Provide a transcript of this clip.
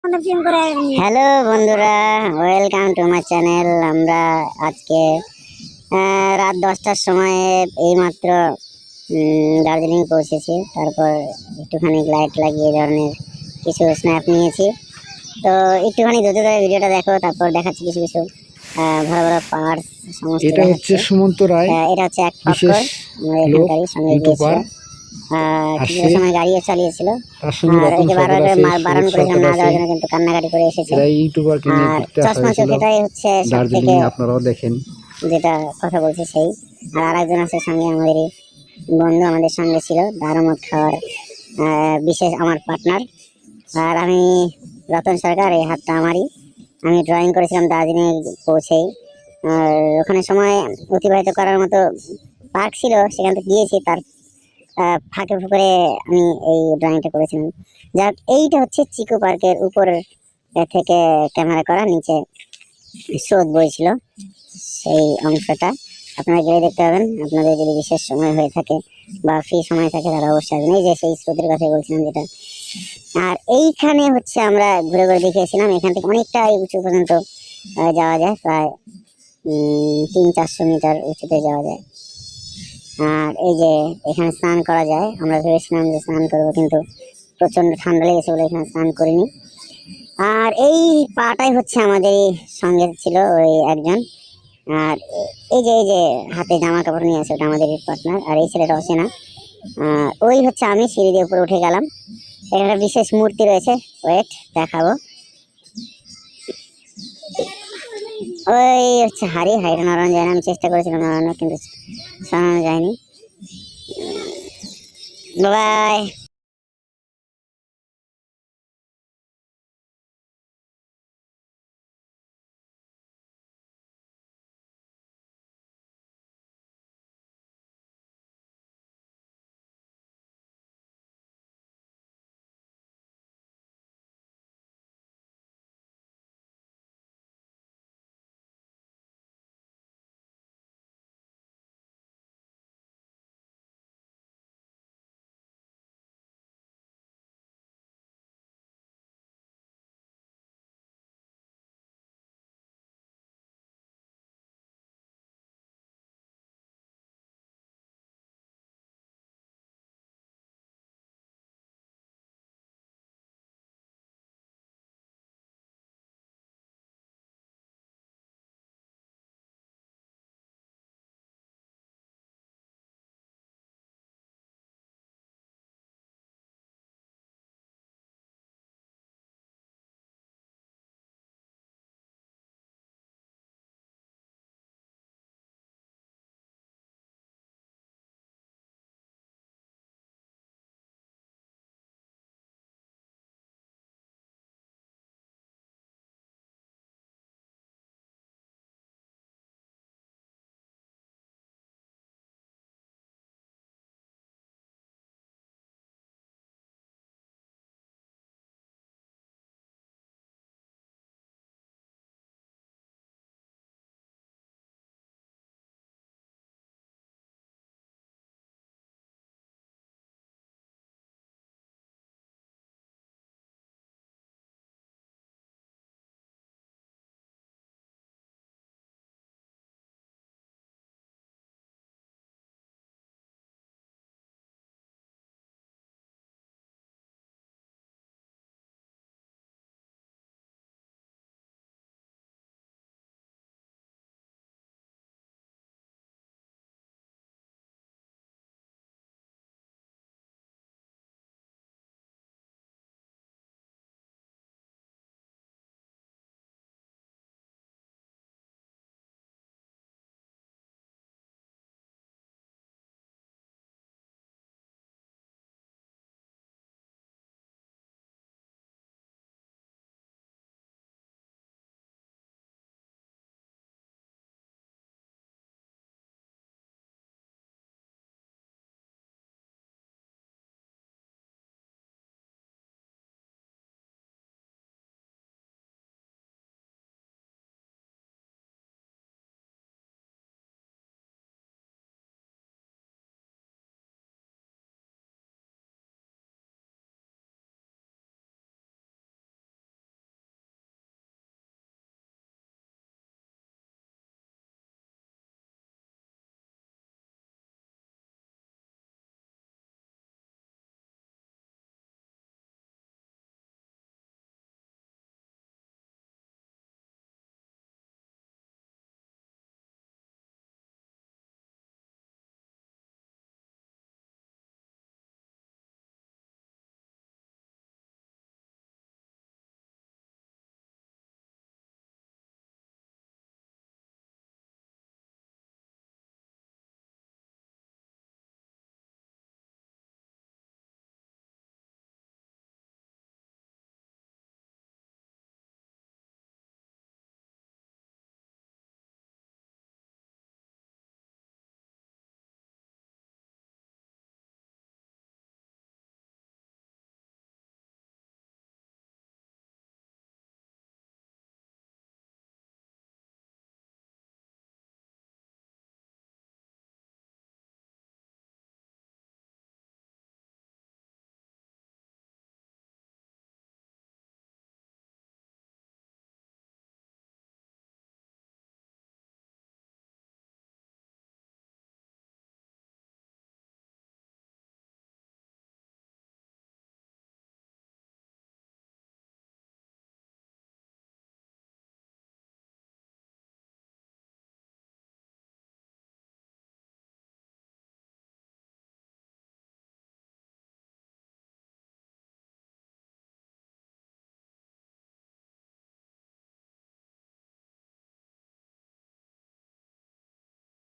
Hello বন্ধুরা, welcome to my channel. আমরা আজকে রাত 10টার সময় এইমাত্র দার্জিলিং পৌঁছেছি। তারপর একটুখানি লাইট লাগিয়ে ধরনের কিছু স্ন্যাপ নিয়েছি। তো একটুখানি দ্রুত করে ভিডিওটা দেখো, তারপর দেখাচ্ছি কিছু কিছু ভালো ভালো পার্টস সমস্ত। এটা হচ্ছে সুমন্ত রায়, এটা হচ্ছে এক ফক্কর, আমাদের এখানকারই সঙ্গে গিয়েছিল। কিছু সময় গাড়িও চালিয়েছিল, আর একে বারবার বারণ করেছিলাম না যাওয়ার জন্য, কিন্তু কান্নাকাটি করে এসেছে। আর চশমা চোখেটাই হচ্ছে সব থেকে আপনারাও দেখেন যেটা কথা বলছে সেই। আর আরেকজন আছে সঙ্গে, আমাদেরই বন্ধু, আমাদের সঙ্গে ছিল দারুমত খাওয়ার বিশেষ আমার পার্টনার। আর আমি রতন সরকার, এই হাতটা আমারই। আমি ড্রয়িং করেছিলাম দার্জিলিং পৌঁছেই। আর ওখানে সময় অতিবাহিত করার মতো পার্ক ছিল, সেখান থেকে গিয়েছি, তার ফাঁকে ফুঁকরে আমি এই ড্রয়িংটা করেছিলাম। যাক, এইটা হচ্ছে চিকু পার্কের উপর থেকে ক্যামেরা করা, নিচে স্রোত বইছিল সেই অংশটা। আপনারা গেলে দেখতে পাবেন, আপনাদের যদি বিশেষ সময় হয়ে থাকে বা ফ্রি সময় থাকে তারা অবশ্যই আসবেন। এই যে সেই স্রোতের কথা বলছিলাম যেটা। আর এইখানে হচ্ছে আমরা ঘুরে ঘুরে দেখিয়েছিলাম, এখান থেকে অনেকটা উঁচু পর্যন্ত যাওয়া যায়, প্রায় 300-400 মিটার উঁচুতে যাওয়া যায়। আর এই যে এখানে স্নান করা যায়, আমরা ভেবেছিলাম যে স্নান করবো, কিন্তু প্রচন্ড ঠান্ডা লেগেছে বলে এখানে স্নান করিনি। আর এই পাটাই হচ্ছে আমাদের সঙ্গে ছিল ওই একজন। আর এই যে হাতে জামা কাপড় নিয়ে আছে, ওটা আমাদের পার্টনার। আর এই ছেলেটা অচেনা। ওই হচ্ছে আমি সিঁড়ি দিয়ে উপরে উঠে গেলাম। এখানে একটা বিশেষ মূর্তি রয়েছে, ওয়েট দেখাবো। ওই হচ্ছে হাড়িটা নড়ানো যায় না, আমি চেষ্টা করেছিলাম নড়ানো, কিন্তু সরানো যায়নি। বাই।